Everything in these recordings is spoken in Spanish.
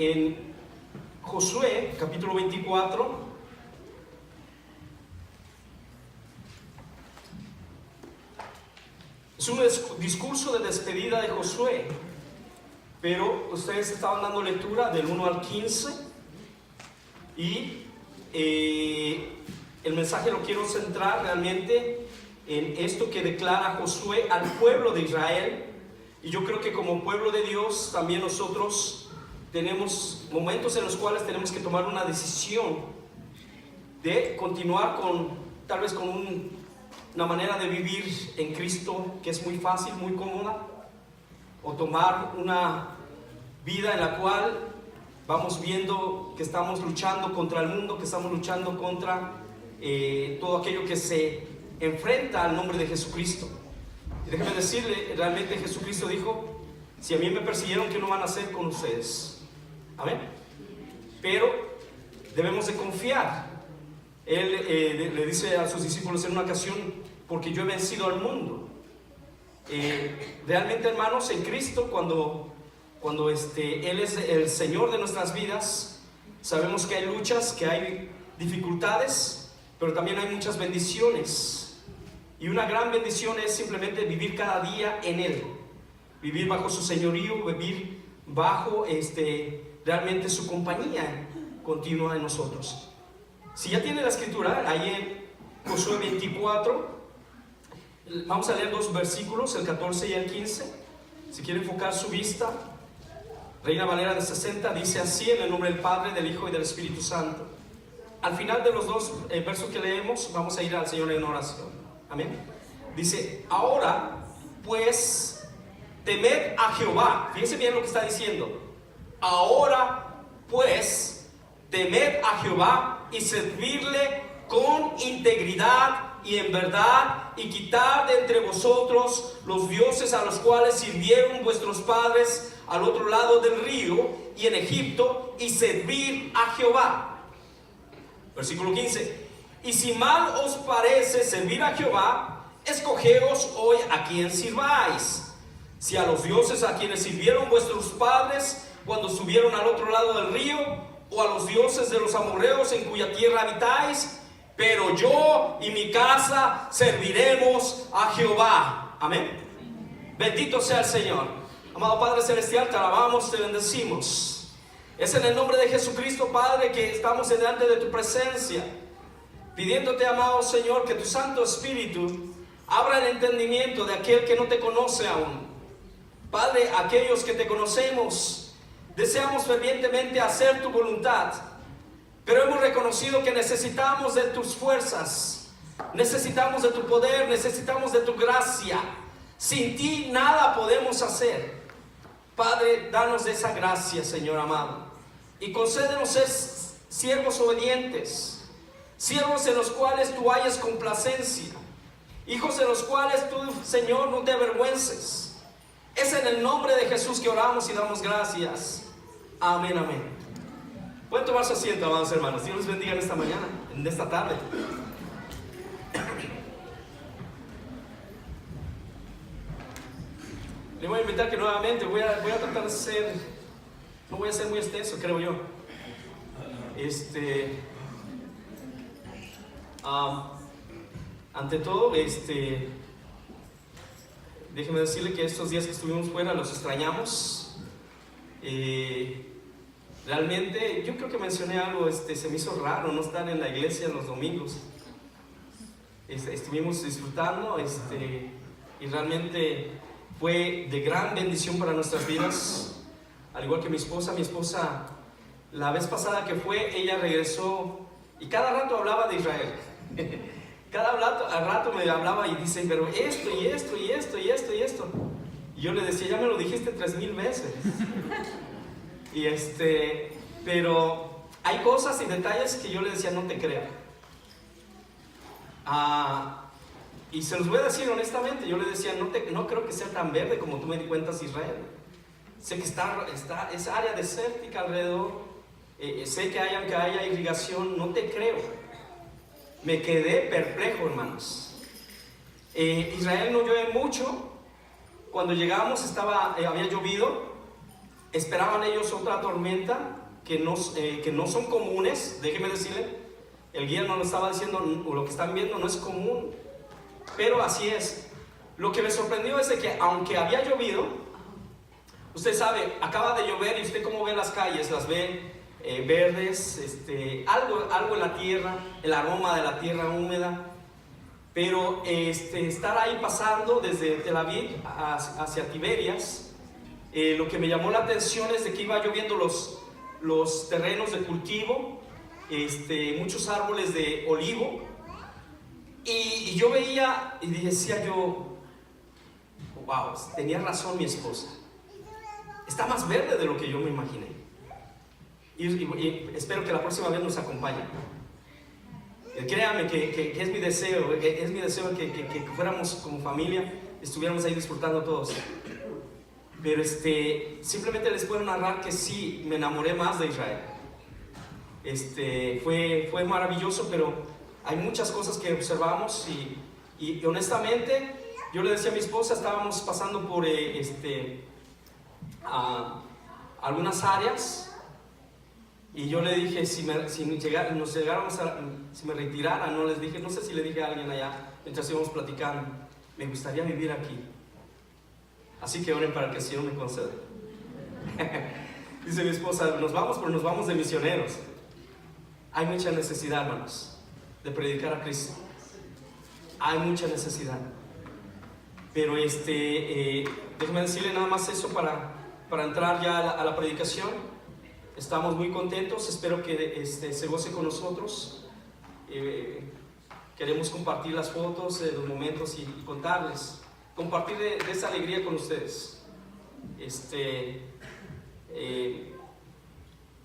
en Josué, capítulo 24. Es un discurso de despedida de Josué, pero ustedes estaban dando lectura del 1 al 15 y el mensaje lo quiero centrar realmente en esto que declara Josué al pueblo de Israel. Y yo creo que como pueblo de Dios también nosotros tenemos momentos en los cuales tenemos que tomar una decisión de continuar tal vez con una manera de vivir en Cristo que es muy fácil, muy cómoda, o tomar una vida en la cual vamos viendo que estamos luchando contra el mundo, que estamos luchando contra todo aquello que se enfrenta al nombre de Jesucristo. Y déjeme decirle, realmente Jesucristo dijo: si a mí me persiguieron, ¿qué no van a hacer con ustedes? Amén. Pero debemos de confiar. Él le dice a sus discípulos en una ocasión: porque yo he vencido al mundo. Realmente, hermanos, en Cristo, cuando Él es el Señor de nuestras vidas, sabemos que hay luchas, que hay dificultades, pero también hay muchas bendiciones. Y una gran bendición es simplemente vivir cada día en Él, vivir bajo su señorío, vivir bajo realmente su compañía continua en nosotros. Si ya tiene la escritura, ahí en Josué 24, vamos a leer dos versículos, el 14 y el 15. Si quiere enfocar su vista, Reina Valera de 60 dice así: en el nombre del Padre, del Hijo y del Espíritu Santo. Al final de los dos versos que leemos, vamos a ir al Señor en oración. Amén. Dice: ahora pues temed a Jehová. Fíjense bien lo que está diciendo. Ahora pues temed a Jehová y servirle con integridad y en verdad, y quitad de entre vosotros los dioses a los cuales sirvieron vuestros padres al otro lado del río y en Egipto, y servir a Jehová. Versículo 15: y si mal os parece servir a Jehová, escogeos hoy a quien sirváis, si a los dioses a quienes sirvieron vuestros padres cuando subieron al otro lado del río, o a los dioses de los amorreos en cuya tierra habitáis, pero yo y mi casa serviremos a Jehová. Amén. Bendito sea el Señor. Amado Padre Celestial, te alabamos, te bendecimos. Es en el nombre de Jesucristo, Padre, que estamos delante de tu presencia, pidiéndote, amado Señor, que tu Santo Espíritu abra el entendimiento de aquel que no te conoce aún. Padre, aquellos que te conocemos, deseamos fervientemente hacer tu voluntad, pero hemos reconocido que necesitamos de tus fuerzas, necesitamos de tu poder, necesitamos de tu gracia. Sin ti nada podemos hacer. Padre, danos de esa gracia, Señor amado, y concédenos ser siervos obedientes, siervos en los cuales tú hayas complacencia, hijos en los cuales tú, Señor, no te avergüences. Es en el nombre de Jesús que oramos y damos gracias. Amén, amén. Pueden tomar su asiento, amados hermanos. Dios les bendiga en esta mañana, en esta tarde. Le voy a invitar que nuevamente voy a tratar de ser, no voy a ser muy extenso, creo yo. Ante todo, déjeme decirle que estos días que estuvimos fuera los extrañamos. Realmente, yo creo que mencioné algo, se me hizo raro no estar en la iglesia los domingos. Estuvimos disfrutando, y realmente fue de gran bendición para nuestras vidas. Al igual que mi esposa, la vez pasada que fue, ella regresó y cada rato hablaba de Israel. Cada rato me hablaba y dice: pero esto y esto y esto y esto y esto. Y yo le decía: ya me lo dijiste 3000 veces. Y pero hay cosas y detalles que yo le decía: no te creo. Y se los voy a decir honestamente, yo le decía: no creo que sea tan verde como tú me cuentas Israel. Sé que es área desértica alrededor, sé que aunque haya irrigación, no te creo. Me quedé perplejo, hermanos. Israel no llueve mucho. Cuando llegamos había llovido, esperaban ellos otra tormenta que no son comunes. Déjeme decirle, el guía no lo estaba diciendo, lo que están viendo no es común, pero así es. Lo que me sorprendió es de que aunque había llovido, usted sabe, acaba de llover y usted cómo ve las calles, las ve verdes, algo en la tierra, el aroma de la tierra húmeda. Pero estar ahí pasando desde Tel Aviv hacia Tiberias, lo que me llamó la atención es de que iba lloviendo los terrenos de cultivo, muchos árboles de olivo, y yo veía y decía yo, wow, tenía razón mi esposa, está más verde de lo que yo me imaginé, y espero que la próxima vez nos acompañe. Créame que es mi deseo, que fuéramos como familia, estuviéramos ahí disfrutando todos. Pero simplemente les puedo narrar que sí, me enamoré más de Israel. Fue maravilloso, pero hay muchas cosas que observamos y honestamente, yo le decía a mi esposa, estábamos pasando por algunas áreas. Y yo le dije, si me retirara, no les dije, no sé si le dije a alguien allá, mientras íbamos platicando, me gustaría vivir aquí. Así que oren para que el Señor me conceda. Dice mi esposa, nos vamos, pero nos vamos de misioneros. Hay mucha necesidad, hermanos, de predicar a Cristo. Hay mucha necesidad. Pero déjeme decirle nada más eso para entrar ya a la predicación. Estamos muy contentos, espero que se goce con nosotros. Queremos compartir las fotos, los momentos y contarles, compartir de esa alegría con ustedes.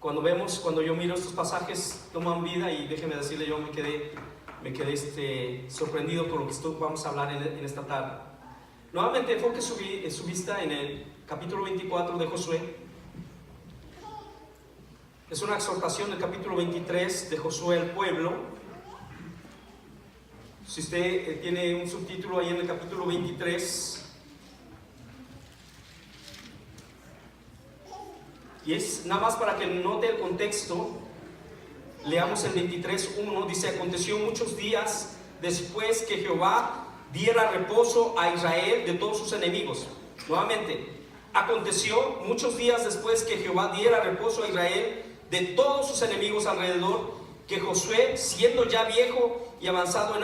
Cuando yo miro estos pasajes, toman vida, y déjenme decirle, yo me quedé sorprendido por lo que vamos a hablar en esta tarde. Nuevamente enfoque su vista en el capítulo 24 de Josué. Es una exhortación del capítulo 23 de Josué al pueblo. Si usted tiene un subtítulo ahí en el capítulo 23, y es nada más para que note el contexto, leamos el 23:1, dice: aconteció muchos días después que Jehová diera reposo a Israel de todos sus enemigos. Nuevamente, aconteció muchos días después que Jehová diera reposo a Israel de todos sus enemigos alrededor, que Josué, siendo ya viejo y avanzado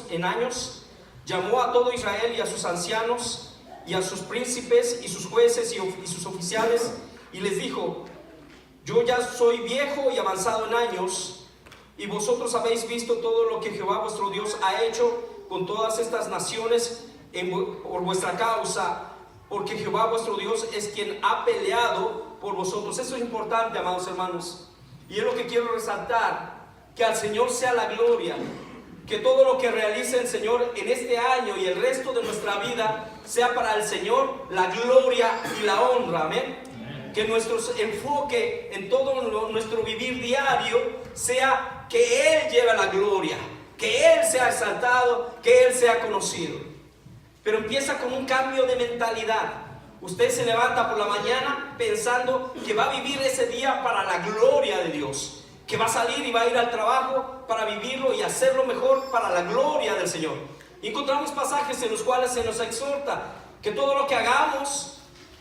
en años, llamó a todo Israel y a sus ancianos y a sus príncipes y sus jueces y sus oficiales, y les dijo: yo ya soy viejo y avanzado en años, y vosotros habéis visto todo lo que Jehová vuestro Dios ha hecho con todas estas naciones por vuestra causa, porque Jehová vuestro Dios es quien ha peleado por vosotros. Eso es importante, amados hermanos, y es lo que quiero resaltar: que al Señor sea la gloria, que todo lo que realice el Señor en este año y el resto de nuestra vida sea para el Señor la gloria y la honra. Amén. Que nuestro enfoque en todo nuestro vivir diario sea que Él lleve la gloria, que Él sea exaltado, que Él sea conocido. Pero empieza con un cambio de mentalidad. Usted se levanta por la mañana pensando que va a vivir ese día para la gloria de Dios, que va a salir y va a ir al trabajo para vivirlo y hacerlo mejor para la gloria del Señor. Y encontramos pasajes en los cuales se nos exhorta que todo lo que hagamos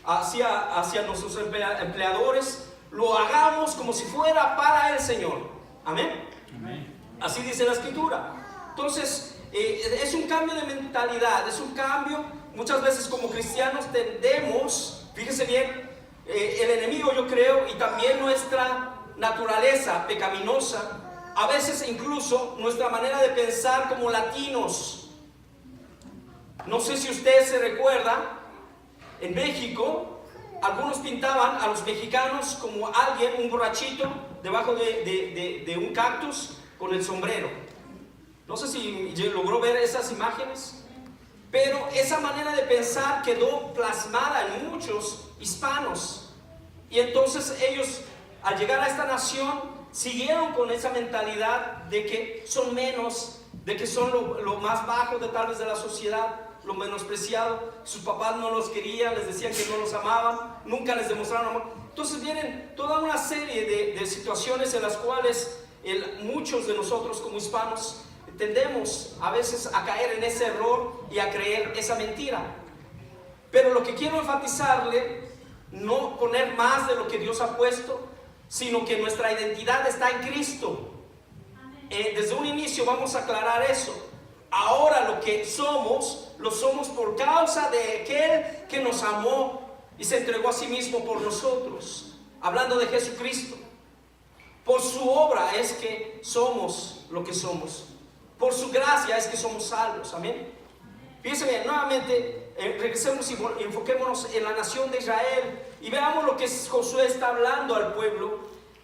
hacia nuestros empleadores, lo hagamos como si fuera para el Señor. Amén. Amén. Así dice la Escritura. Entonces, es un cambio de mentalidad, es un cambio. Muchas veces como cristianos tendemos, fíjese bien, el enemigo, yo creo, y también nuestra naturaleza pecaminosa, a veces incluso nuestra manera de pensar como latinos. No sé si usted se recuerda, en México, algunos pintaban a los mexicanos como alguien, un borrachito, debajo de un cactus con el sombrero. No sé si logró ver esas imágenes. Pero esa manera de pensar quedó plasmada en muchos hispanos. Y entonces ellos, al llegar a esta nación, siguieron con esa mentalidad de que son menos, de que son lo más bajo de tal vez de la sociedad. lo menospreciado, sus papás no los querían, les decían que no los amaban, nunca les demostraron amor. Entonces vienen toda una serie de situaciones en las cuales muchos de nosotros como hispanos tendemos a veces a caer en ese error y a creer esa mentira. Pero lo que quiero enfatizarle, no poner más de lo que Dios ha puesto, sino que nuestra identidad está en Cristo. Desde un inicio vamos a aclarar eso. Ahora lo que somos, lo somos por causa de aquel que nos amó y se entregó a sí mismo por nosotros. Hablando de Jesucristo. Por su obra es que somos lo que somos. Por su gracia es que somos salvos. Amén. Fíjense bien, nuevamente regresemos y enfoquémonos en la nación de Israel y veamos lo que Josué está hablando al pueblo.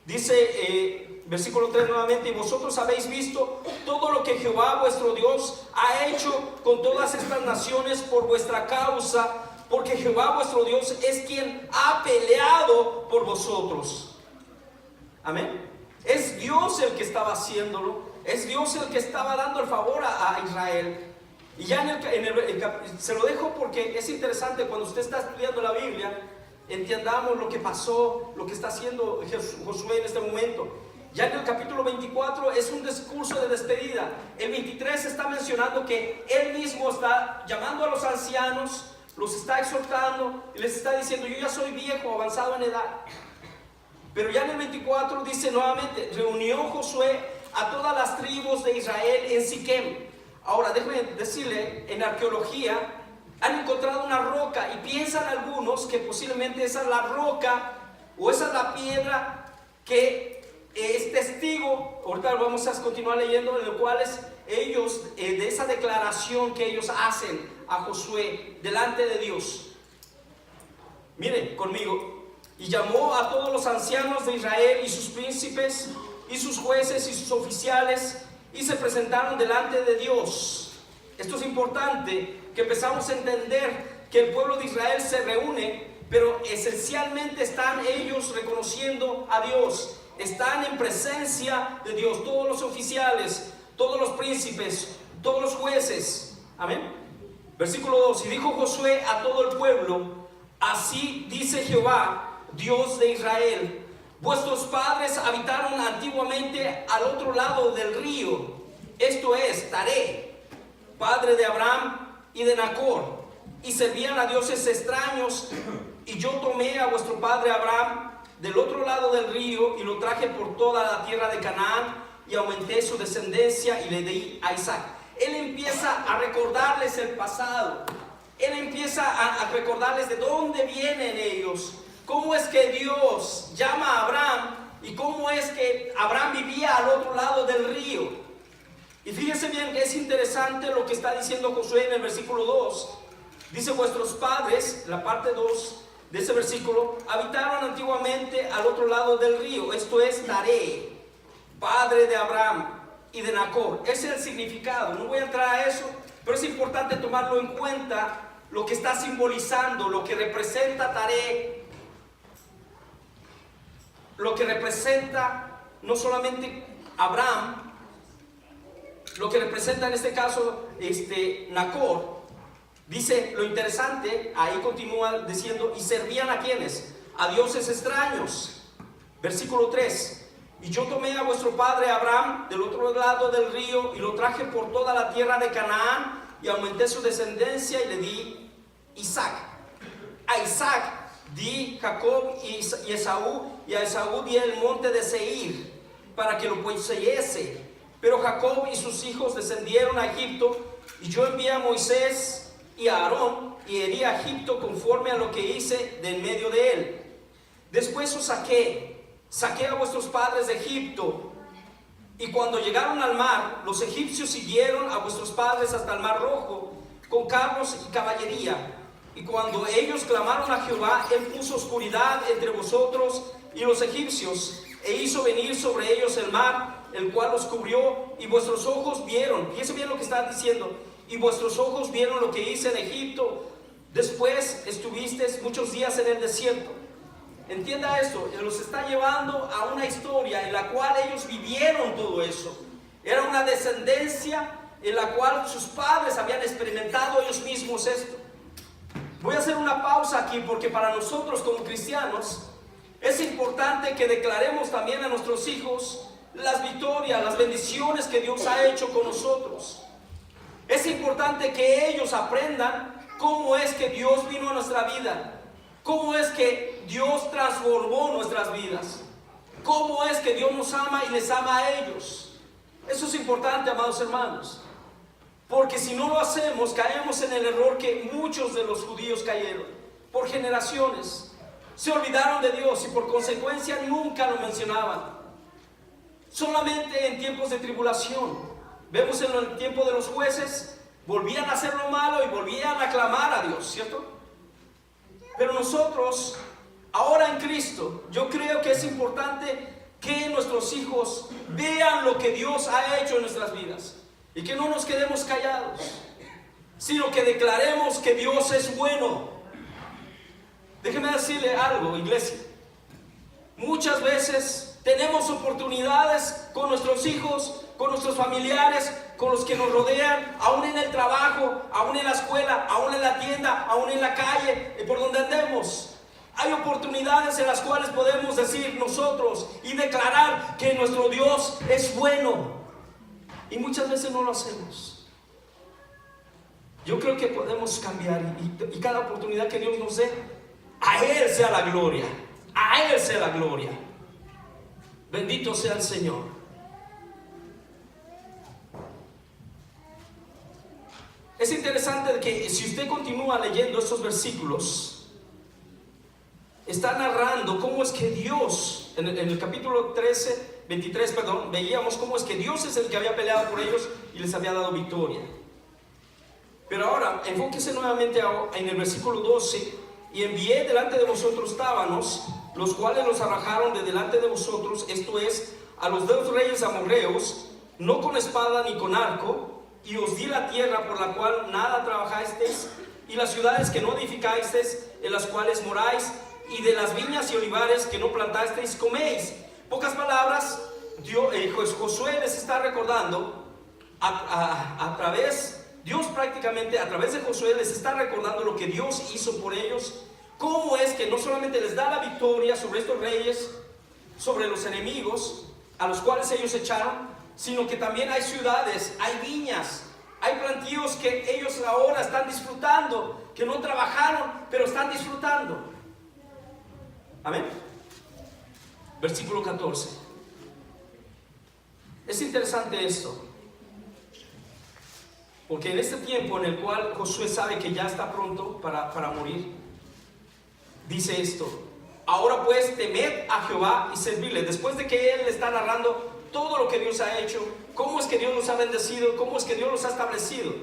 Dice versículo 3 nuevamente: y vosotros habéis visto todo lo que Jehová vuestro Dios ha hecho con todas estas naciones por vuestra causa, porque Jehová vuestro Dios es quien ha peleado por vosotros. Amén. Es Dios el que estaba haciéndolo, es Dios el que estaba dando el favor a Israel. Y ya se lo dejo porque es interesante cuando usted está estudiando la Biblia, entendamos lo que pasó, lo que está haciendo Josué en este momento. Ya en el capítulo 24 es un discurso de despedida. El 23 está mencionando que él mismo está llamando a los ancianos, los está exhortando y les está diciendo: yo ya soy viejo, avanzado en edad. Pero ya en el 24 dice nuevamente: reunió Josué a todas las tribus de Israel en Siquem. Ahora déjenme decirle, en arqueología han encontrado una roca y piensan algunos que posiblemente esa es la roca o esa es la piedra que es testigo. Ahorita vamos a continuar leyendo, en los cuales ellos, de esa declaración que ellos hacen a Josué delante de Dios. Miren conmigo: y llamó a todos los ancianos de Israel y sus príncipes y sus jueces y sus oficiales, y se presentaron delante de Dios. Esto es importante, que empezamos a entender que el pueblo de Israel se reúne, pero esencialmente están ellos reconociendo a Dios, están en presencia de Dios, todos los oficiales, todos los príncipes, todos los jueces. Amén. Versículo 2: y dijo Josué a todo el pueblo: así dice Jehová, Dios de Israel: vuestros padres habitaron antiguamente al otro lado del río, esto es, Taré, padre de Abraham y de Nacor, y servían a dioses extraños, y yo tomé a vuestro padre Abraham del otro lado del río y lo traje por toda la tierra de Canaán, y aumenté su descendencia y le di a Isaac. Él empieza a recordarles el pasado, él empieza a recordarles de dónde vienen ellos, cómo es que Dios llama a Abraham y cómo es que Abraham vivía al otro lado del río. Y fíjense bien que es interesante lo que está diciendo Josué en el versículo 2. Dice: vuestros padres, la parte 2 de ese versículo, habitaron antiguamente al otro lado del río, esto es, Taré, padre de Abraham y de Nacor. Ese es el significado, no voy a entrar a eso, pero es importante tomarlo en cuenta, lo que está simbolizando, lo que representa Taré, lo que representa no solamente Abraham, lo que representa en este caso Nacor. Dice lo interesante, ahí continúa diciendo: y servían a quienes, a dioses extraños. Versículo 3: y yo tomé a vuestro padre Abraham del otro lado del río y lo traje por toda la tierra de Canaán, y aumenté su descendencia y le di Isaac. A Isaac di Jacob y Esaú, y a Esaú di el monte de Seir para que lo poseyese. Pero Jacob y sus hijos descendieron a Egipto, y yo envié a Moisés y a Aarón y herí a Egipto conforme a lo que hice de en medio de él. Después os saqué a vuestros padres de Egipto, y cuando llegaron al mar, los egipcios siguieron a vuestros padres hasta el mar Rojo con carros y caballería. Y cuando ellos clamaron a Jehová, él puso oscuridad entre vosotros y los egipcios, e hizo venir sobre ellos el mar, el cual los cubrió, y vuestros ojos vieron. Fíjense bien lo que está diciendo: y vuestros ojos vieron lo que hice en Egipto. Después estuvisteis muchos días en el desierto. Entienda esto, los está llevando a una historia en la cual ellos vivieron todo eso. Era una descendencia en la cual sus padres habían experimentado ellos mismos esto. Voy a hacer una pausa aquí porque para nosotros como cristianos es importante que declaremos también a nuestros hijos las victorias, las bendiciones que Dios ha hecho con nosotros. Es importante que ellos aprendan cómo es que Dios vino a nuestra vida, cómo es que Dios transformó nuestras vidas, cómo es que Dios nos ama y les ama a ellos. Eso es importante, amados hermanos, porque si no lo hacemos, caemos en el error que muchos de los judíos cayeron. Por generaciones se olvidaron de Dios y por consecuencia nunca lo mencionaban. Solamente en tiempos de tribulación. Vemos en el tiempo de los jueces, volvían a hacer lo malo y volvían a clamar a Dios, ¿cierto? Pero nosotros, ahora en Cristo, yo creo que es importante que nuestros hijos vean lo que Dios ha hecho en nuestras vidas y que no nos quedemos callados, sino que declaremos que Dios es bueno. Déjeme decirle algo, iglesia. Muchas veces tenemos oportunidades con nuestros hijos, con nuestros familiares, con los que nos rodean, aún en el trabajo, aún en la escuela, aún en la tienda, aún en la calle, por donde andemos. Hay oportunidades en las cuales podemos decir nosotros y declarar que nuestro Dios es bueno. Y muchas veces no lo hacemos. Yo creo que podemos cambiar y cada oportunidad que Dios nos dé, a Él sea la gloria. A Él sea la gloria. Bendito sea el Señor. Es interesante que si usted continúa leyendo estos versículos, está narrando cómo es que Dios, en el capítulo 23, veíamos cómo es que Dios es el que había peleado por ellos y les había dado victoria. Pero ahora, enfóquese nuevamente en el versículo 12. Y envié delante de vosotros tábanos, los cuales los arrojaron de delante de vosotros, esto es, a los 2 reyes amorreos, no con espada ni con arco, y os di la tierra por la cual nada trabajasteis, y las ciudades que no edificasteis, en las cuales moráis, y de las viñas y olivares que no plantasteis, coméis. Pocas palabras, Josué les está recordando Dios prácticamente a través de Josué les está recordando lo que Dios hizo por ellos, cómo es que no solamente les da la victoria sobre estos reyes, sobre los enemigos a los cuales ellos echaron, sino que también hay ciudades, hay viñas, hay plantíos que ellos ahora están disfrutando, que no trabajaron, pero están disfrutando. Amén. Versículo 14. Es interesante esto, porque en este tiempo en el cual Josué sabe que ya está pronto para morir, dice esto: ahora pues temed a Jehová y servidle. Después de que él está narrando todo lo que Dios ha hecho, cómo es que Dios los ha bendecido, cómo es que Dios los ha establecido.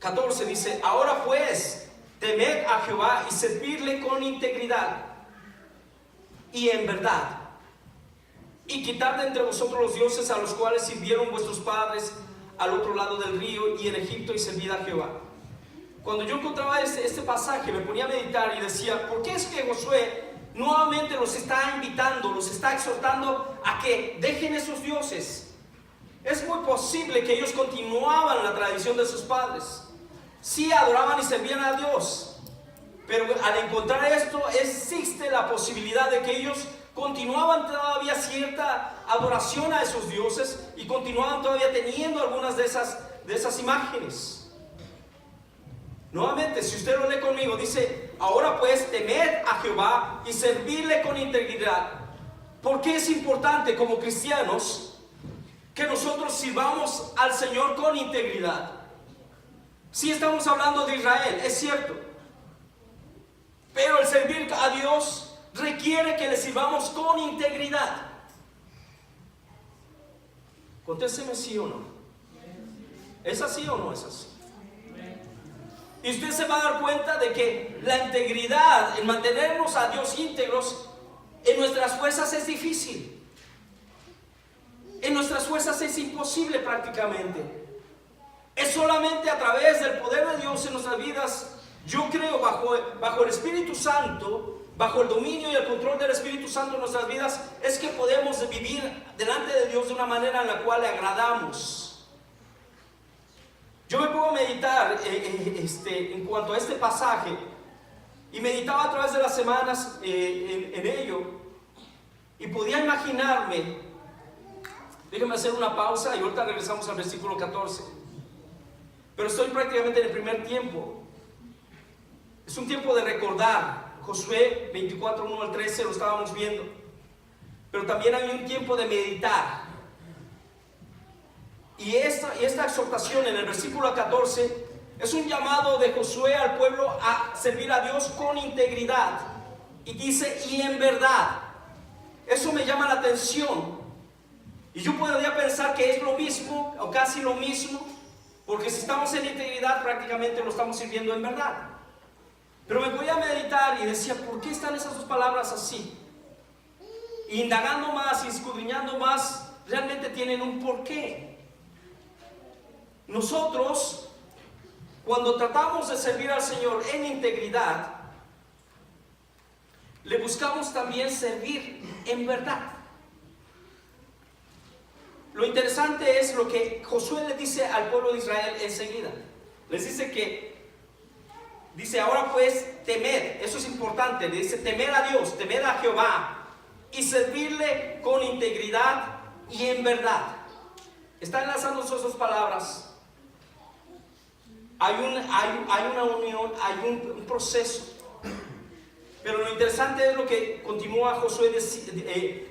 14 dice: ahora pues temed a Jehová y servirle con integridad y en verdad, y quitad de entre vosotros los dioses a los cuales sirvieron vuestros padres al otro lado del río y en Egipto, y servid a Jehová. Cuando yo encontraba este pasaje, me ponía a meditar y decía: ¿por qué es que Josué nuevamente los está invitando, los está exhortando a que dejen esos dioses? Es muy posible que ellos continuaban la tradición de sus padres, sí adoraban y servían a Dios, pero al encontrar esto existe la posibilidad de que ellos continuaban todavía cierta adoración a esos dioses y continuaban todavía teniendo algunas de esas imágenes. Nuevamente, si usted lo lee conmigo, dice: ahora pues temed a Jehová y servirle con integridad. ¿Por qué es importante como cristianos que nosotros sirvamos al Señor con integridad? Sí, estamos hablando de Israel, es cierto, pero el servir a Dios requiere que le sirvamos con integridad. Contésteme sí o no. ¿Es así o no es así? Y usted se va a dar cuenta de que la integridad, el mantenernos a Dios íntegros, en nuestras fuerzas es difícil. En nuestras fuerzas es imposible prácticamente. Es solamente a través del poder de Dios en nuestras vidas, yo creo, bajo el Espíritu Santo, bajo el dominio y el control del Espíritu Santo en nuestras vidas, es que podemos vivir delante de Dios de una manera en la cual le agradamos. Yo me pongo a meditar en cuanto a este pasaje, y meditaba a través de las semanas en ello, y podía imaginarme. Déjenme hacer una pausa y ahorita regresamos al versículo 14. Pero estoy prácticamente en el primer tiempo. Es un tiempo de recordar. Josué 24, 1 al 13 lo estábamos viendo. Pero también hay un tiempo de meditar. Y esta exhortación en el versículo 14 es un llamado de Josué al pueblo a servir a Dios con integridad. Y dice, y en verdad. Eso me llama la atención. Y yo podría pensar que es lo mismo o casi lo mismo, porque si estamos en integridad prácticamente lo estamos sirviendo en verdad. Pero me voy a meditar y decía, ¿por qué están esas dos palabras así? Indagando más y escudriñando más, realmente tienen un porqué. Nosotros, cuando tratamos de servir al Señor en integridad, le buscamos también servir en verdad. Lo interesante es lo que Josué le dice al pueblo de Israel enseguida. Les dice ahora pues temed, eso es importante, le dice temed a Dios, temed a Jehová y servirle con integridad y en verdad. Está enlazando esas dos palabras. Hay una unión, hay un proceso. Pero lo interesante es lo que continúa Josué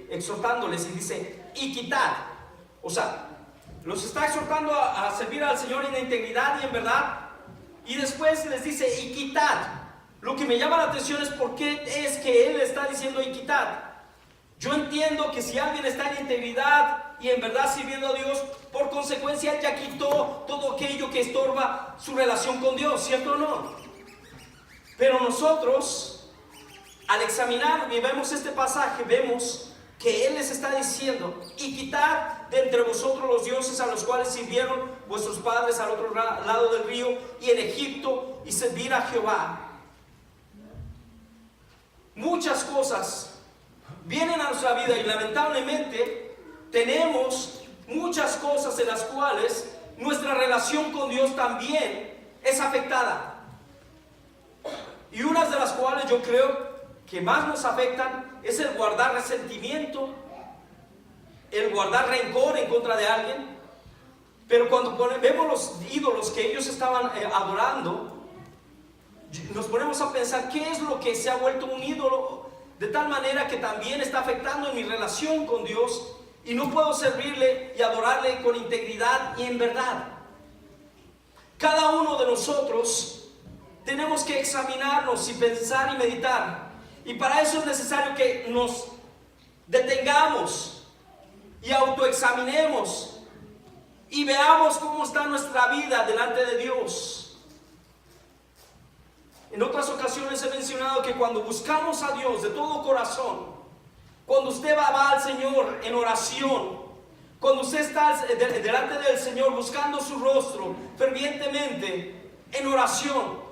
exhortándoles y dice, y quitad. O sea, los está exhortando a servir al Señor en integridad y en verdad. Y después les dice, y quitad. Lo que me llama la atención es por qué es que Él está diciendo, y quitad. Yo entiendo que si alguien está en integridad y en verdad sirviendo a Dios, por consecuencia Él ya quitó todo aquello que estorba su relación con Dios, ¿cierto o no? Pero nosotros, al examinar y vemos este pasaje, vemos que Él les está diciendo, y quitad de entre vosotros los dioses a los cuales sirvieron vuestros padres al otro lado del río y en Egipto, y servir a Jehová. Muchas cosas vienen a nuestra vida y lamentablemente tenemos muchas cosas en las cuales nuestra relación con Dios también es afectada. Y unas de las cuales yo creo que más nos afectan es el guardar resentimiento, el guardar rencor en contra de alguien. Pero cuando vemos los ídolos que ellos estaban adorando, nos ponemos a pensar qué es lo que se ha vuelto un ídolo, de tal manera que también está afectando en mi relación con Dios y no puedo servirle y adorarle con integridad y en verdad. Cada uno de nosotros tenemos que examinarnos y pensar y meditar. Y para eso es necesario que nos detengamos y autoexaminemos y veamos cómo está nuestra vida delante de Dios. En otras ocasiones he mencionado que cuando buscamos a Dios de todo corazón, cuando usted va al Señor en oración, cuando usted está delante del Señor buscando su rostro fervientemente en oración,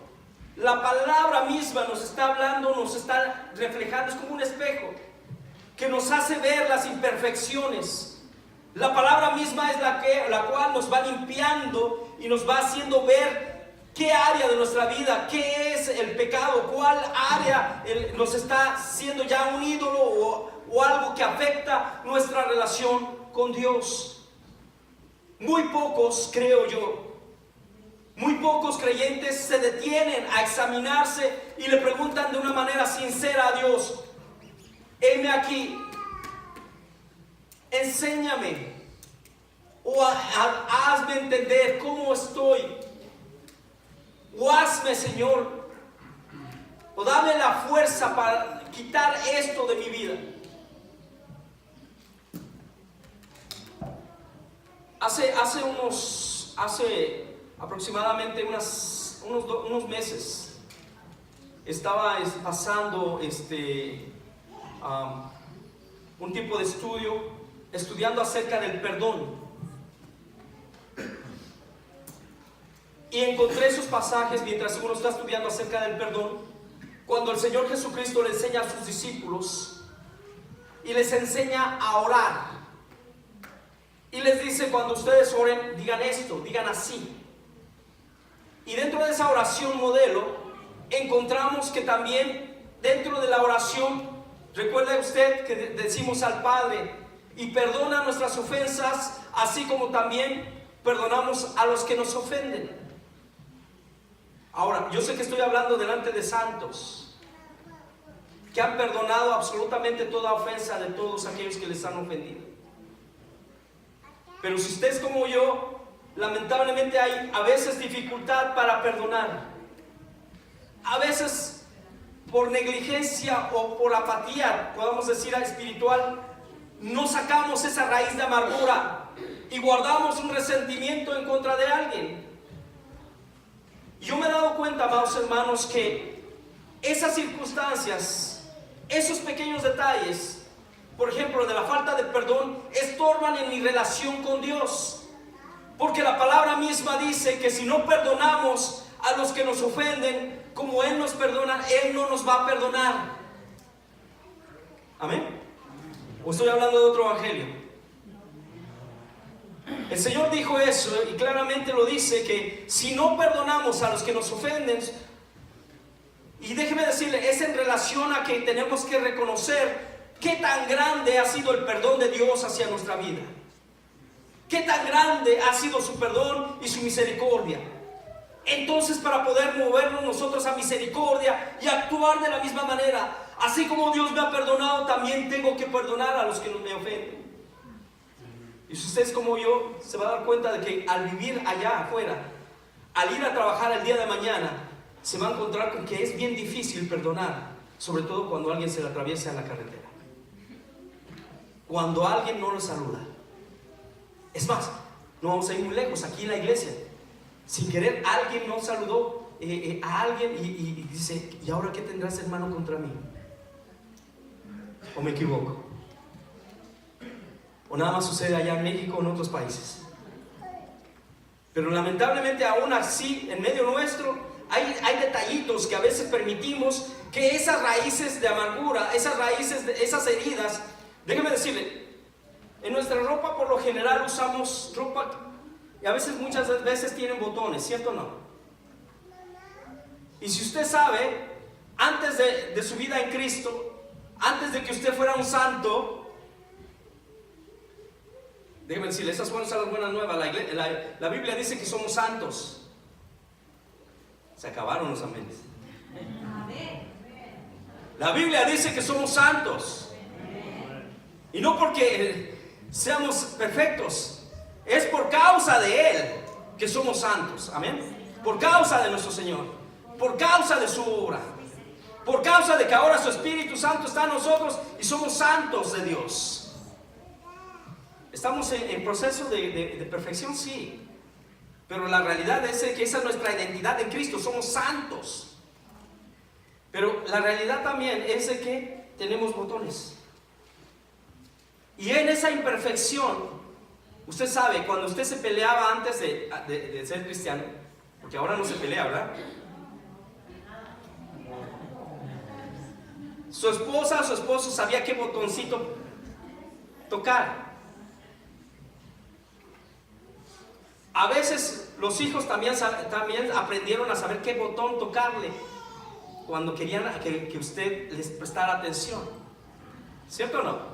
la palabra misma nos está hablando, nos está reflejando, es como un espejo que nos hace ver las imperfecciones. La palabra misma es la cual nos va limpiando y nos va haciendo ver qué área de nuestra vida, qué es el pecado, cuál área nos está siendo ya un ídolo o algo que afecta nuestra relación con Dios. Muy pocos, creo yo, muy pocos creyentes se detienen a examinarse y le preguntan de una manera sincera a Dios: heme aquí, enséñame, o hazme entender cómo estoy, o hazme, Señor, o dame la fuerza para quitar esto de mi vida. Hace aproximadamente unos meses estaba pasando un tipo de estudiando acerca del perdón, y encontré esos pasajes mientras uno está estudiando acerca del perdón, cuando el Señor Jesucristo le enseña a sus discípulos y les enseña a orar. Y les dice: cuando ustedes oren, digan esto, digan así. Y dentro de esa oración modelo, encontramos que también dentro de la oración, recuerde usted que decimos al Padre, y perdona nuestras ofensas, así como también perdonamos a los que nos ofenden. Ahora, yo sé que estoy hablando delante de santos, que han perdonado absolutamente toda ofensa de todos aquellos que les han ofendido. Pero si usted es como yo, lamentablemente hay a veces dificultad para perdonar. A veces por negligencia o por apatía, podemos decir espiritual, no sacamos esa raíz de amargura y guardamos un resentimiento en contra de alguien. Yo me he dado cuenta, amados hermanos, que esas circunstancias, esos pequeños detalles, por ejemplo, de la falta de perdón, estorban en mi relación con Dios. Porque la palabra misma dice que si no perdonamos a los que nos ofenden, como Él nos perdona, Él no nos va a perdonar. ¿Amén? ¿O estoy hablando de otro evangelio? El Señor dijo eso y claramente lo dice, que si no perdonamos a los que nos ofenden, y déjeme decirle, es en relación a que tenemos que reconocer qué tan grande ha sido el perdón de Dios hacia nuestra vida. Qué tan grande ha sido su perdón y su misericordia. Entonces, para poder movernos nosotros a misericordia y actuar de la misma manera, así como Dios me ha perdonado, también tengo que perdonar a los que me ofenden. Y si usted es como yo, se va a dar cuenta de que al vivir allá afuera, al ir a trabajar el día de mañana, se va a encontrar con que es bien difícil perdonar, sobre todo cuando alguien se le atraviesa en la carretera, cuando alguien no lo saluda. Es más, no vamos a ir muy lejos, aquí en la iglesia, sin querer alguien no saludó a alguien y dice, ¿y ahora qué tendrás, hermano, contra mí? ¿O me equivoco? ¿O nada más sucede allá en México o en otros países? Pero lamentablemente aún así, en medio nuestro, hay detallitos que a veces permitimos que esas raíces de amargura, esas raíces, esas heridas, déjeme decirle, en nuestra ropa por lo general usamos ropa y a veces, muchas veces tienen botones, ¿cierto o no? Y si usted sabe, antes de su vida en Cristo, antes de que usted fuera un santo, déjeme decirle, esas son las buenas nuevas. La Biblia dice que somos santos. Se acabaron los amenes. La Biblia dice que somos santos. Y no porque seamos perfectos, es por causa de Él que somos santos. Amén. Por causa de nuestro Señor, por causa de su obra, por causa de que ahora su Espíritu Santo está en nosotros y somos santos de Dios. ¿Estamos en proceso de perfección? Sí. Pero la realidad es que esa es nuestra identidad en Cristo, somos santos. Pero la realidad también es de que tenemos botones. Y en esa imperfección, usted sabe, cuando usted se peleaba antes de ser cristiano, porque ahora no se pelea, ¿verdad? Su esposa o su esposo sabía qué botoncito tocar. A veces los hijos también aprendieron a saber qué botón tocarle cuando querían que usted les prestara atención. ¿Cierto o no?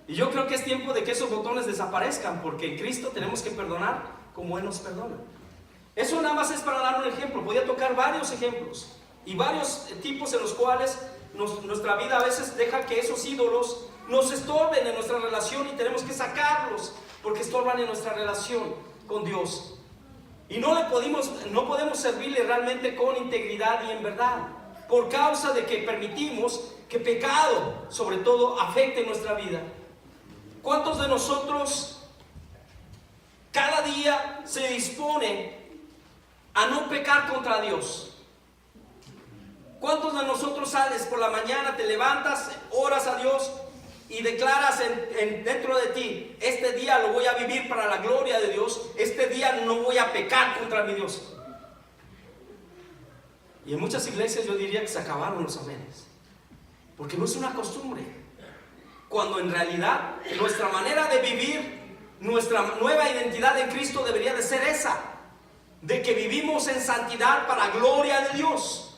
Y yo creo que es tiempo de que esos botones desaparezcan, porque en Cristo tenemos que perdonar como Él nos perdona. Eso nada más es para dar un ejemplo. Podía tocar varios ejemplos y varios tipos en los cuales nuestra vida a veces deja que esos ídolos nos estorben en nuestra relación y tenemos que sacarlos porque estorban en nuestra relación con Dios. Y no podemos servirle realmente con integridad y en verdad, por causa de que permitimos que pecado, sobre todo, afecte nuestra vida. ¿Cuántos de nosotros cada día se disponen a no pecar contra Dios? ¿Cuántos de nosotros sales por la mañana, te levantas, oras a Dios y declaras dentro de ti, este día lo voy a vivir para la gloria de Dios, este día no voy a pecar contra mi Dios? Y en muchas iglesias yo diría que se acabaron los amenes, porque no es una costumbre. Cuando en realidad nuestra manera de vivir, nuestra nueva identidad en Cristo debería de ser esa. de que vivimos en santidad para gloria de Dios.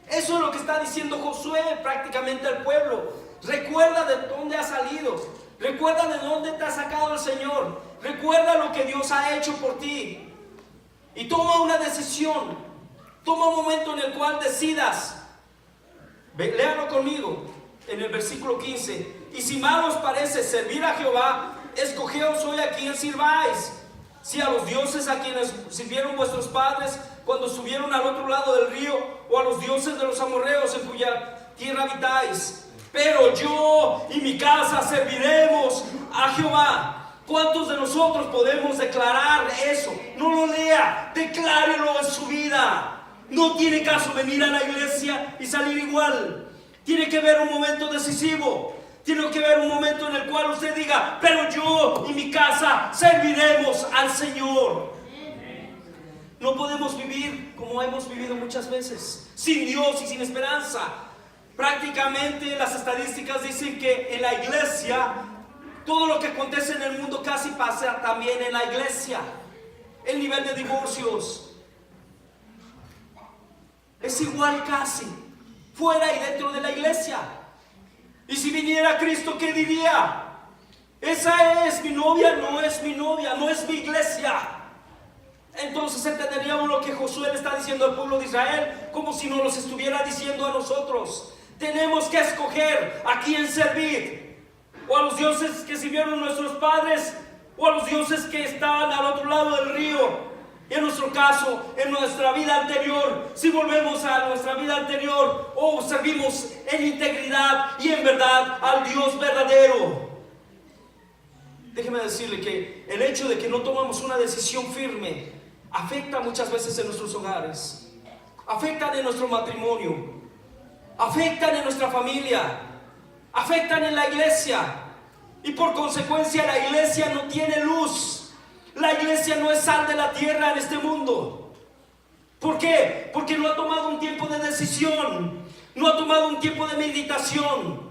Eso es lo que está diciendo Josué prácticamente al pueblo. Recuerda de dónde has salido. Recuerda de dónde te ha sacado el Señor. Recuerda lo que Dios ha hecho por ti. Y toma una decisión. Toma un momento en el cual decidas. Léalo conmigo en el versículo 15. Y si mal os parece servir a Jehová, escogeos hoy a quien sirváis. Si a los dioses a quienes sirvieron vuestros padres cuando subieron al otro lado del río, o a los dioses de los amorreos en cuya tierra habitáis. Pero yo y mi casa serviremos a Jehová. ¿Cuántos de nosotros podemos declarar eso? No lo lea, declárelo en su vida. No tiene caso venir a la iglesia y salir igual. Tiene que haber un momento decisivo. Tiene que haber un momento en el cual usted diga: pero yo y mi casa serviremos al Señor. No podemos vivir como hemos vivido muchas veces, sin Dios y sin esperanza. Prácticamente las estadísticas dicen que en la iglesia todo lo que acontece en el mundo casi pasa también en la iglesia. El nivel de divorcios es igual casi, fuera y dentro de la iglesia. Y si viniera Cristo, ¿qué diría? Esa es mi novia, no es mi novia, no es mi iglesia. Entonces entenderíamos lo que Josué le está diciendo al pueblo de Israel, como si nos los estuviera diciendo a nosotros. Tenemos que escoger a quién servir. O a los dioses que sirvieron nuestros padres, o a los dioses que estaban al otro lado del río. Y en nuestro caso, en nuestra vida anterior, si volvemos a nuestra vida anterior, o servimos en integridad y en verdad al Dios verdadero. Déjeme decirle que el hecho de que no tomamos una decisión firme afecta muchas veces en nuestros hogares, afectan en nuestro matrimonio, afectan en nuestra familia, afectan en la iglesia, y por consecuencia la iglesia no tiene luz. La iglesia no es sal de la tierra en este mundo. ¿Por qué? Porque no ha tomado un tiempo de decisión, no ha tomado un tiempo de meditación.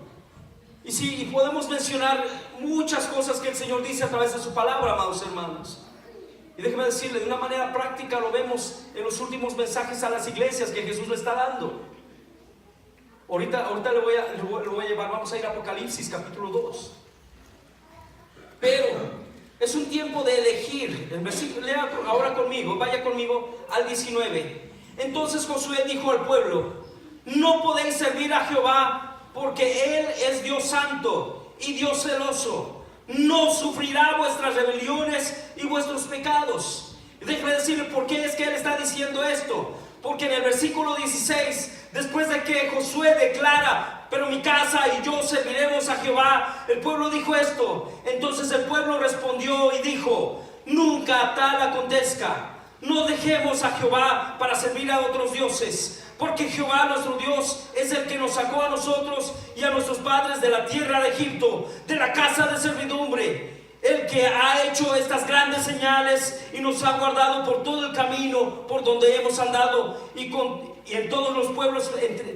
Y sí, podemos mencionar muchas cosas que el Señor dice a través de su palabra, amados hermanos. Y déjeme decirle, de una manera práctica lo vemos en los últimos mensajes a las iglesias que Jesús le está dando. Ahorita lo voy a llevar, vamos a ir a Apocalipsis capítulo 2. Pero es un tiempo de elegir. El versículo, lea ahora conmigo, vaya conmigo al 19. Entonces Josué dijo al pueblo: no podéis servir a Jehová, porque Él es Dios santo y Dios celoso. No sufrirá vuestras rebeliones y vuestros pecados. Déjeme decirle por qué es que Él está diciendo esto. Porque en el versículo 16, después de que Josué declara: pero mi casa y yo serviremos a Jehová, el pueblo dijo esto. Entonces el pueblo respondió y dijo: nunca tal acontezca. No dejemos a Jehová para servir a otros dioses, porque Jehová nuestro Dios es el que nos sacó a nosotros y a nuestros padres de la tierra de Egipto, de la casa de servidumbre. El que ha hecho estas grandes señales y nos ha guardado por todo el camino por donde hemos andado y en todos los pueblos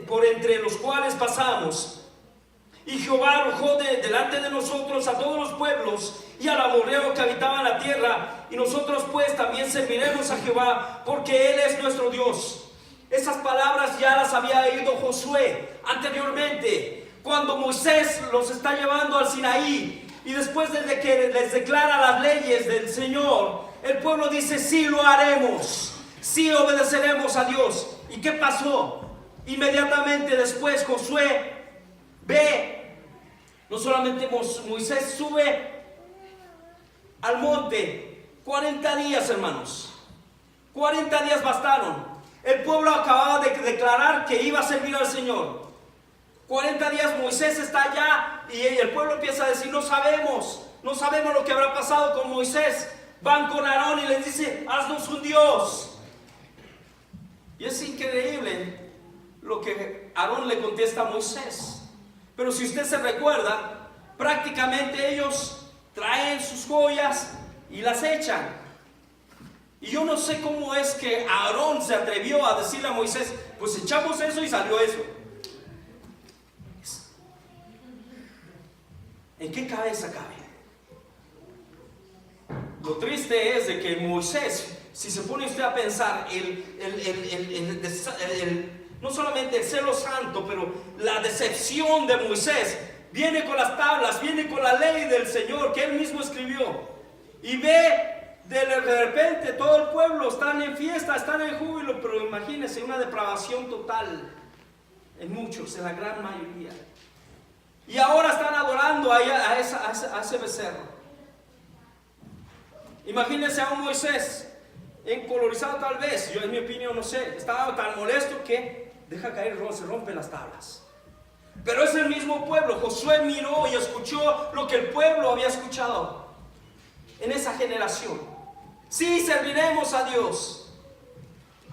por entre los cuales pasamos. Y Jehová arrojó delante de nosotros a todos los pueblos y al amorreo que habitaba en la tierra, y nosotros pues también serviremos a Jehová, porque Él es nuestro Dios. Esas palabras ya las había oído Josué anteriormente, cuando Moisés los está llevando al Sinaí. Y después de que les declara las leyes del Señor, el pueblo dice: sí lo haremos, sí obedeceremos a Dios. ¿Y qué pasó? Inmediatamente después Josué ve, no solamente Moisés sube al monte, 40 días, hermanos, 40 días bastaron. El pueblo acababa de declarar que iba a servir al Señor. 40 días Moisés está allá y el pueblo empieza a decir: no sabemos lo que habrá pasado con Moisés. Van con Aarón y les dice: haznos un Dios. Y es increíble lo que Aarón le contesta a Moisés. Pero si usted se recuerda, prácticamente ellos traen sus joyas y las echan. Y yo no sé cómo es que Aarón se atrevió a decirle a Moisés: pues echamos eso y salió eso. ¿En qué cabeza cabe? Lo triste es de que Moisés si se pone usted a pensar, no solamente el celo santo, pero la decepción de Moisés, viene con las tablas, viene con la ley del Señor que él mismo escribió, y ve de repente todo el pueblo están en fiesta, están en júbilo, pero imagínense una depravación total en muchos, en la gran mayoría. Y ahora están adorando a ese becerro. Imagínense a un Moisés encolorizado, tal vez, yo en mi opinión no sé, estaba tan molesto que deja caer, se rompen las tablas. Pero es el mismo pueblo. Josué miró y escuchó lo que el pueblo había escuchado en esa generación. Sí, serviremos a Dios.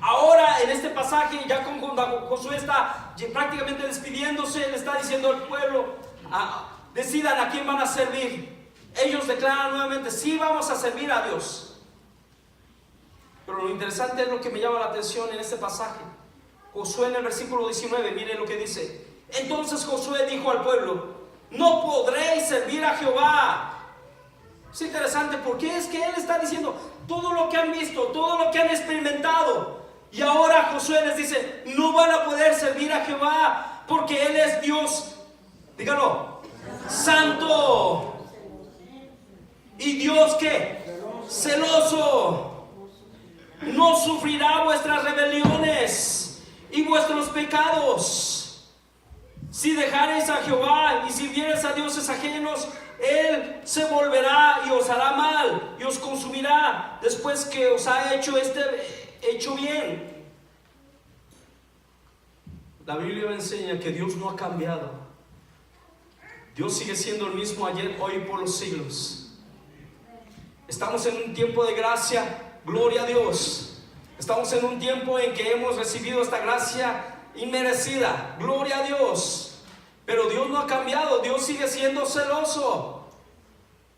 Ahora en este pasaje, ya cuando Josué está prácticamente despidiéndose, le está diciendo al pueblo, decidan a quién van a servir. Ellos declaran nuevamente, sí, vamos a servir a Dios. Pero lo interesante es lo que me llama la atención en este pasaje. Josué en el versículo 19, miren lo que dice. Entonces Josué dijo al pueblo, no podréis servir a Jehová. Es interesante porque es que él está diciendo todo lo que han visto, todo lo que han experimentado. Y ahora Josué les dice, no van a poder servir a Jehová porque Él es Dios, dígalo, santo. ¿Y Dios qué? Celoso. No sufrirá vuestras rebeliones y vuestros pecados. Si dejareis a Jehová y sirviereis a dioses ajenos, Él se volverá y os hará mal y os consumirá después que os ha hecho bien. La Biblia me enseña que Dios no ha cambiado. Dios sigue siendo el mismo ayer, hoy y por los siglos. Estamos en un tiempo de gracia, gloria a Dios. Estamos en un tiempo en que hemos recibido esta gracia inmerecida, gloria a Dios. Pero Dios no ha cambiado, Dios sigue siendo celoso,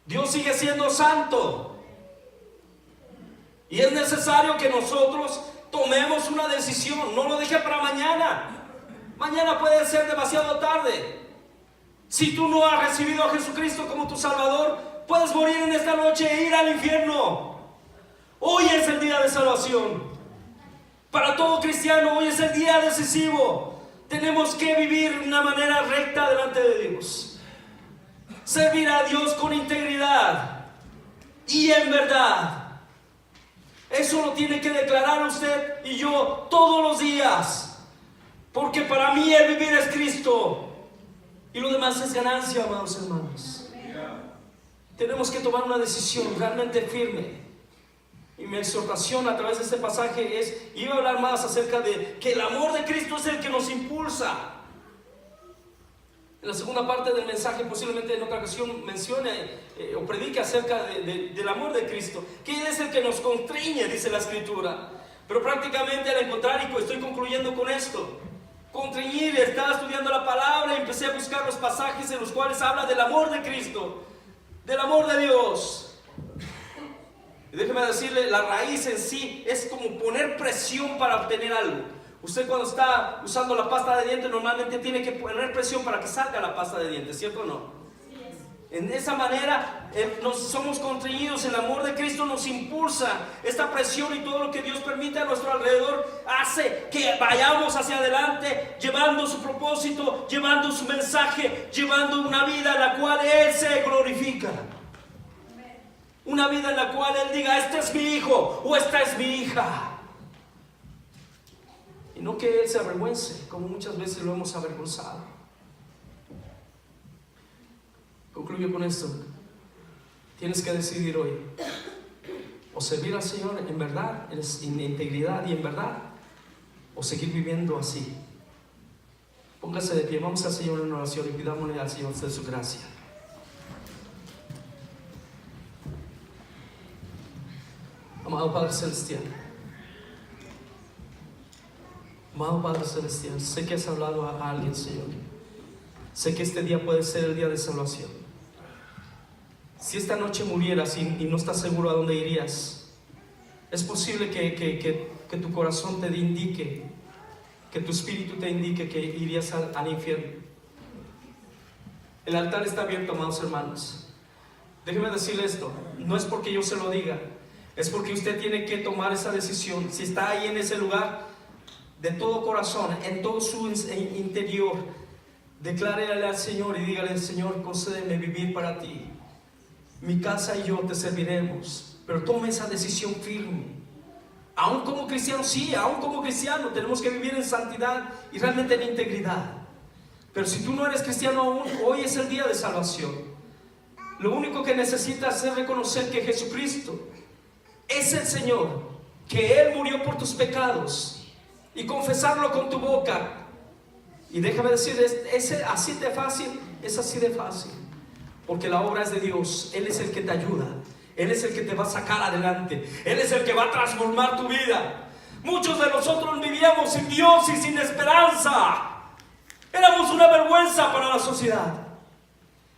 Dios sigue siendo santo. Y es necesario que nosotros tomemos una decisión. No lo deje para mañana. Mañana puede ser demasiado tarde. Si tú no has recibido a Jesucristo como tu Salvador, puedes morir en esta noche e ir al infierno. Hoy es el día de salvación. Para todo cristiano, hoy es el día decisivo. Tenemos que vivir de una manera recta delante de Dios. Servir a Dios con integridad y en verdad. Eso lo tiene que declarar usted y yo todos los días. Porque para mí el vivir es Cristo y lo demás es ganancia, amados hermanos. Tenemos que tomar una decisión realmente firme. Y mi exhortación a través de este pasaje es, iba a hablar más acerca de que el amor de Cristo es el que nos impulsa. En la segunda parte del mensaje, posiblemente en otra ocasión mencione o predique acerca del amor de Cristo, que Él es el que nos constriñe, dice la Escritura. Pero prácticamente al encontrar, y estoy concluyendo con esto, constriñir, estaba estudiando la palabra y empecé a buscar los pasajes en los cuales habla del amor de Cristo, del amor de Dios. Y déjeme decirle, la raíz en sí es como poner presión para obtener algo. Usted cuando está usando la pasta de dientes normalmente tiene que poner presión para que salga la pasta de dientes, ¿cierto o no? En esa manera nos somos constreñidos, el amor de Cristo nos impulsa. Esta presión y todo lo que Dios permite a nuestro alrededor hace que vayamos hacia adelante, llevando su propósito, llevando su mensaje, llevando una vida en la cual Él se glorifica. Una vida en la cual Él diga, este es mi hijo o esta es mi hija. Y no que Él se avergüence, como muchas veces lo hemos avergonzado. Concluyo con esto. Tienes que decidir hoy, o servir al Señor en verdad, en integridad y en verdad, o seguir viviendo así. Póngase de pie, vamos al Señor en oración y pidámosle al Señor de su gracia. Amado Padre Celestial, amado Padre Celestial, sé que has hablado a alguien, Señor. Sé que este día puede ser el día de salvación. Si esta noche murieras y no estás seguro a dónde irías, es posible que tu corazón te indique, que tu espíritu te indique que irías al infierno. El altar está abierto, amados hermanos. Déjenme decirle esto, no es porque yo se lo diga, es porque usted tiene que tomar esa decisión. Si está ahí en ese lugar, de todo corazón, en todo su interior, declárele al Señor y dígale: Señor, concédeme vivir para ti. Mi casa y yo te serviremos. Pero tome esa decisión firme. Aún como cristiano, sí, aún como cristiano tenemos que vivir en santidad y realmente en integridad. Pero si tú no eres cristiano aún, hoy es el día de salvación. Lo único que necesitas es reconocer que Jesucristo es el Señor, que Él murió por tus pecados, y confesarlo con tu boca. Y déjame decir, es así de fácil, es así de fácil, porque la obra es de Dios. Él es el que te ayuda, Él es el que te va a sacar adelante, Él es el que va a transformar tu vida. Muchos de nosotros vivíamos sin Dios y sin esperanza. Éramos una vergüenza para la sociedad,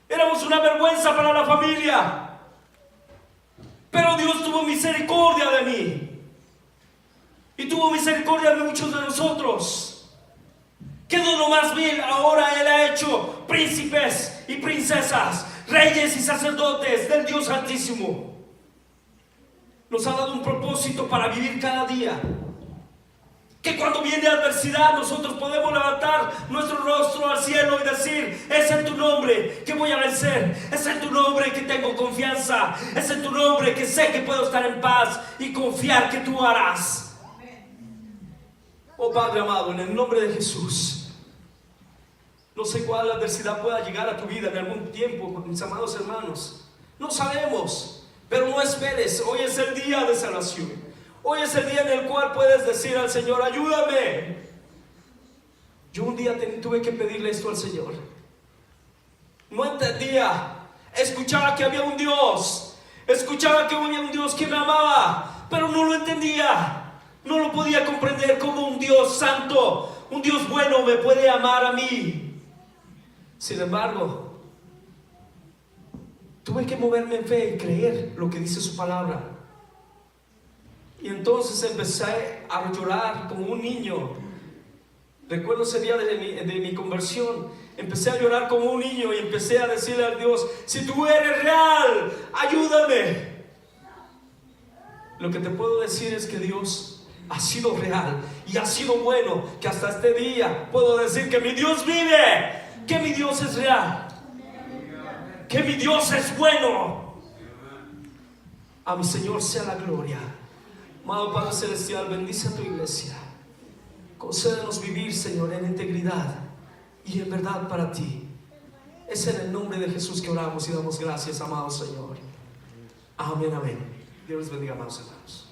éramos una vergüenza para la familia. Pero Dios tuvo misericordia de mí, y tuvo misericordia de muchos de nosotros. ¿Qué de lo más vil? Ahora Él ha hecho príncipes y princesas, reyes y sacerdotes del Dios Altísimo. Nos ha dado un propósito para vivir cada día. Que cuando viene adversidad nosotros podemos levantar nuestro rostro al cielo y decir: es en tu nombre que voy a vencer, es en tu nombre que tengo confianza, es en tu nombre que sé que puedo estar en paz y confiar que tú harás. Oh Padre amado, en el nombre de Jesús, no sé cuál adversidad pueda llegar a tu vida en algún tiempo, mis amados hermanos. No sabemos, pero no esperes. Hoy es el día de salvación. Hoy es el día en el cual puedes decir al Señor: ayúdame. Yo un día tuve que pedirle esto al Señor. No entendía. Escuchaba que había un Dios, escuchaba que había un Dios que me amaba, pero no lo entendía. No lo podía comprender como un Dios santo, un Dios bueno me puede amar a mí. Sin embargo, tuve que moverme en fe y creer lo que dice su palabra. Y entonces empecé a llorar como un niño. Recuerdo ese día de mi conversión. Empecé a llorar como un niño y empecé a decirle a Dios: si tú eres real, ayúdame. Lo que te puedo decir es que Dios ha sido real y ha sido bueno, que hasta este día puedo decir que mi Dios vive, que mi Dios es real, que mi Dios es bueno. A mi Señor sea la gloria. Amado Padre Celestial, bendice a tu iglesia. Concédenos vivir, Señor, en integridad y en verdad para ti. Es en el nombre de Jesús que oramos y damos gracias, amado Señor. Amén, amén. Dios les bendiga, amados hermanos.